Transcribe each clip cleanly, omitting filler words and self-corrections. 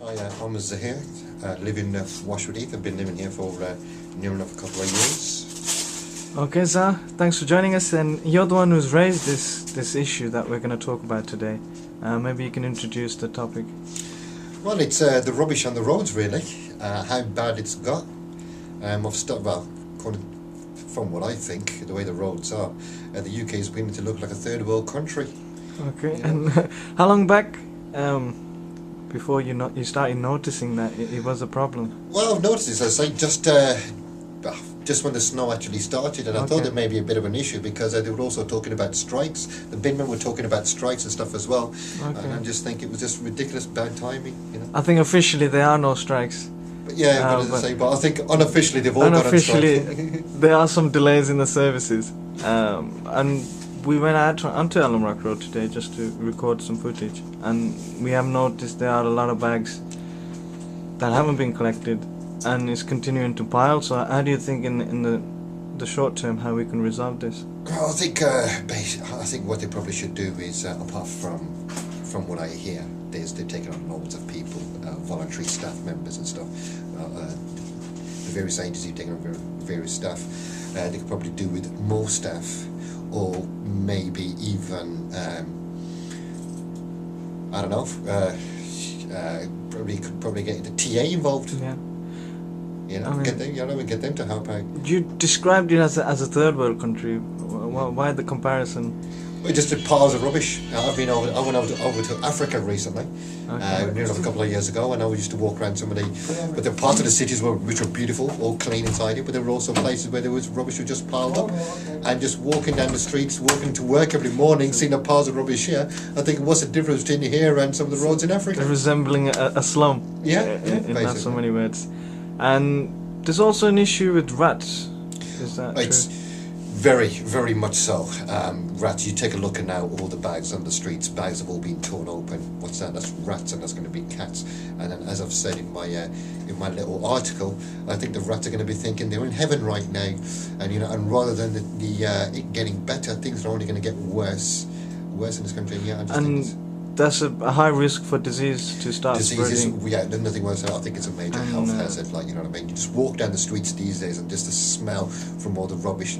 Hi, I'm Zahir, live in Washwood Heath. I've been living here for near enough a couple of years. Okay, Zah, thanks for joining us. And you're the one who's raised this issue that we're going to talk about today. Maybe you can introduce the topic. Well, it's the rubbish on the roads, really. How bad it's got. From what I think, the way the roads are, the UK is beginning to look like a third world country. Okay, You know? and how long back before you started noticing that it was a problem? Well, I've noticed this, I say, just when the snow actually started, and I thought it may be a bit of an issue because they were also talking about strikes. The binmen were talking about strikes and stuff as well, and I just think it was just ridiculous bad timing. I think officially there are no strikes. But I think unofficially they've all unofficially gone on strike. there are some delays in the services, and we went out onto Elm Rock Road today just to record some footage, and we have noticed there are a lot of bags that haven't been collected and it's continuing to pile. So how do you think in the short term how we can resolve this? Well, I think what they probably should do is, apart from what I hear, they've taken on loads of people, voluntary staff members and stuff. The various agencies have taken on various staff. They could probably do with more staff, or maybe even I don't know. Probably get the TA involved. Yeah. Get them to help out. You described it as a third world country. Why the comparison? We just did piles of rubbish. I went over to Africa recently, nearly a couple of years ago, and I used to walk around some of but there were parts of the cities which were beautiful, all clean and tidy, but there were also places where there was rubbish was just piled up, and just walking down the streets, walking to work every morning, seeing the piles of rubbish here, I think what's the difference between here and some of the roads in Africa? They're resembling a slum. In not so many words. And there's also an issue with rats. Is that true? Very, very much so. Rats, you take a look at now, all the bags on the streets, bags have all been torn open. What's that? That's rats, and that's going to be cats. And then, as I've said in my little article, I think the rats are going to be thinking they're in heaven right now, and rather than it getting better, things are only going to get worse in this country. Yeah, I just think that's a high risk for disease to start spreading. Yeah, there's nothing worse. I think it's a major health hazard. You know what I mean? You just walk down the streets these days, and just the smell from all the rubbish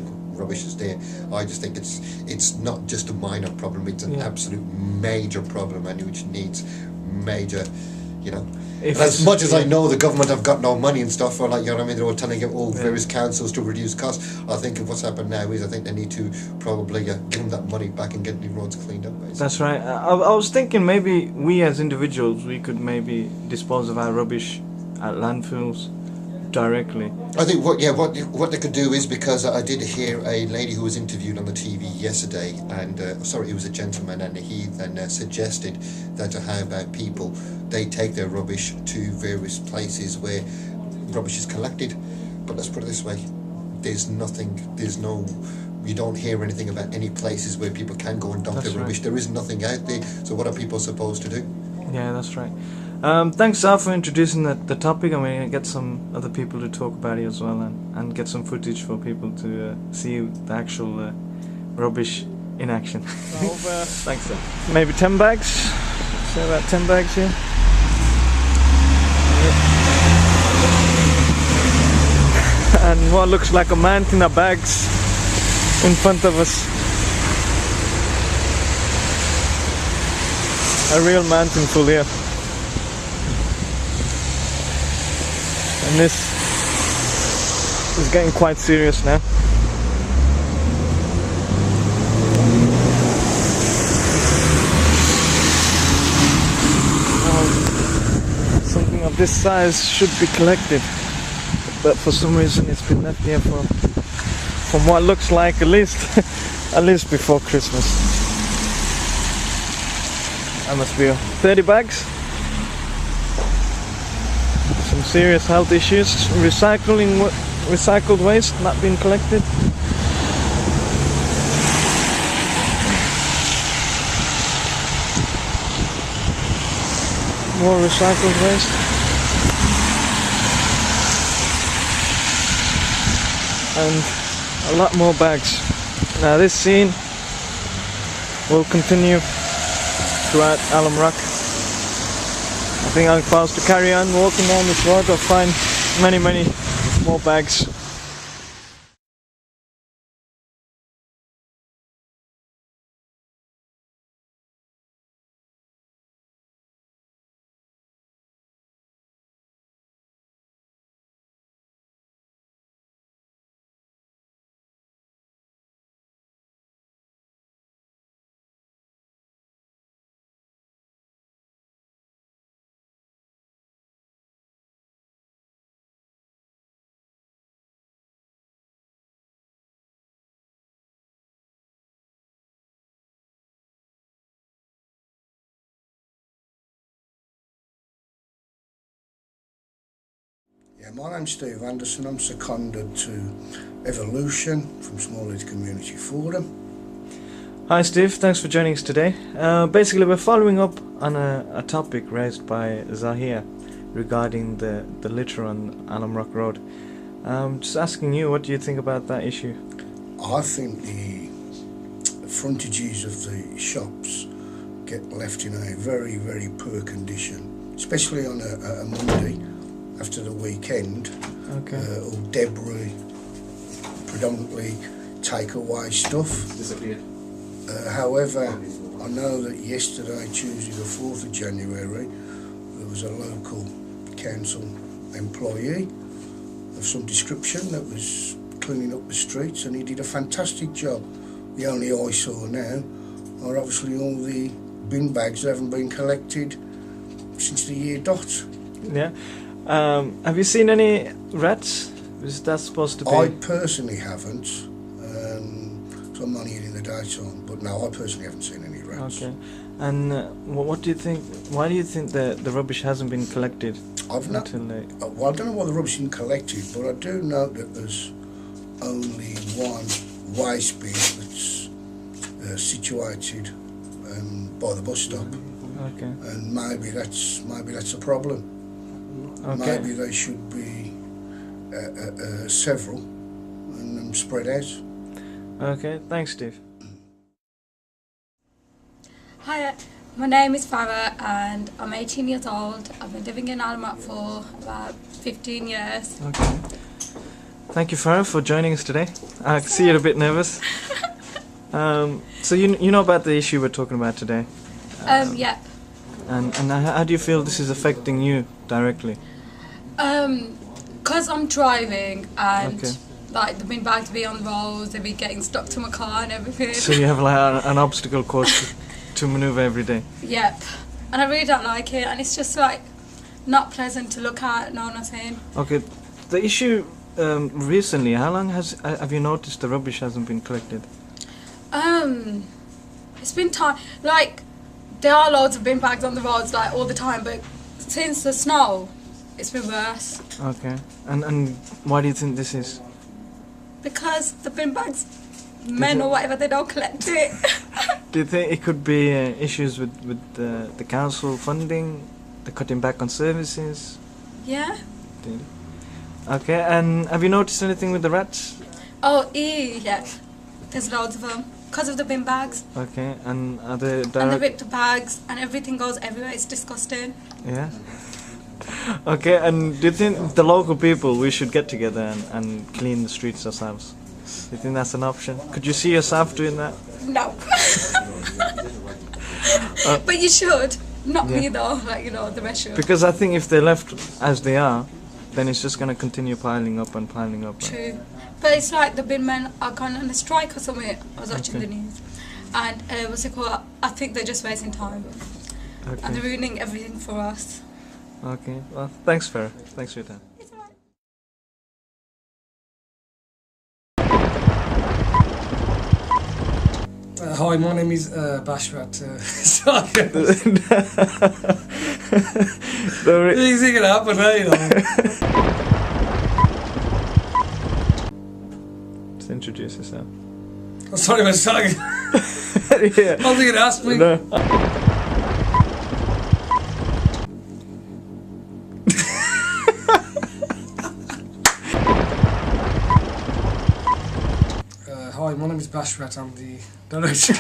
is there. I just think it's not just a minor problem; it's an absolute major problem, and which needs major. As much as I know the government have got no money and stuff, or they're all telling all various councils to reduce costs. I think what's happened now is I think they need to probably give them that money back and get the roads cleaned up. Basically. That's right. I was thinking maybe we as individuals we could maybe dispose of our rubbish at landfills directly. I think what they could do is, because I did hear a lady who was interviewed on the TV yesterday, and it was a gentleman, and he then suggested that how about people they take their rubbish to various places where rubbish is collected. But let's put it this way: you don't hear anything about any places where people can go and dump their rubbish. There is nothing out there. So what are people supposed to do? Yeah, that's right. Thanks, Al, for introducing the topic. I'm going to get some other people to talk about it as well, and get some footage for people to see the actual rubbish in action. Thanks, Al. Maybe 10 bags. Say about 10 bags here. And what looks like a mountain of bags in front of us. A real mountain full here. And this is getting quite serious now. Something of this size should be collected, but for some reason it's been left here from what looks like at least before Christmas. That must be 30 bags. Some serious health issues. Recycled waste not being collected. More recycled waste. And a lot more bags. Now this scene will continue throughout Alum Rock. think I'm supposed to carry on walking down this road or find many more bags. Yeah, my name's Steve Anderson. I'm seconded to Evolution from Small Leeds Community Forum. Hi Steve, thanks for joining us today. Basically we're following up on a topic raised by Zahir regarding the litter on Alum Rock Road. Just asking you, what do you think about that issue? I think the frontages of the shops get left in a very poor condition, especially on a Monday after the weekend. Okay. All debris, predominantly takeaway stuff. Disappeared. However, I know that yesterday, Tuesday the 4th of January, there was a local council employee of some description that was cleaning up the streets, and he did a fantastic job. The only eyesore now are obviously all the bin bags that haven't been collected since the year dot. Yeah. Have you seen any rats? Is that supposed to be? I personally haven't, so I'm only in the daytime, but no, I personally haven't seen any rats. Okay. And what do you think? Why do you think the rubbish hasn't been collected I've not. until late? Well, I don't know why the rubbish isn't collected, but I do know that there's only one waste bin that's situated by the bus stop, Okay. and maybe that's a problem. Okay. Maybe they should be several and spread out. Okay. Thanks, Steve. Hi, my name is Farah and I'm 18 years old. I've been living in Alum Rock for about 15 years. Okay. Thank you, Farah, for joining us today. I can see you're a bit nervous. So you know about the issue we're talking about today, Yeah. and how do you feel this is affecting you directly? Cause I'm driving and Okay. like the bin bags be on the roads, they be getting stuck to my car and everything. So you have like an obstacle course to maneuver every day. Yep. And I really don't like it, and it's just like not pleasant to look at. Know what I'm saying? Okay. The issue recently, how long have you noticed the rubbish hasn't been collected? It's been time. Like there are loads of bin bags on the roads like all the time, but since the snow, it's been worse. Okay. And why do you think this is? Because the bin bags, men or whatever, they don't collect it. Do you think it could be issues with the council funding, the cutting back on services? Yeah. Okay. And have you noticed anything with the rats? Oh, yeah. There's loads of them. Because of the bin bags. Okay. And are they And the direct? ripped bags, and everything goes everywhere. It's disgusting. Yeah. Okay. And do you think the local people, we should get together and clean the streets ourselves? Do you think that's an option? Could you see yourself doing that? No. But you should. Not me Yeah. though. Like, you know, the rest should. Because I think if they're left as they are, then it's just going to continue piling up and piling up. True. But it's like the bin men are gone on a strike or something. I was watching Okay. the news. And what's it called? I think they're just wasting time. And they're Okay. ruining everything for us. Okay. Well, thanks, Farah. Thanks for your time. It's alright. Hi, my name is Bashrat. Sorry. The Things are gonna happen, eh, you know. Just introduce yourself. I'm sorry, man. Sorry. Yeah. I was gonna ask me. No. Hi, my name is Bashrat. I'm the director.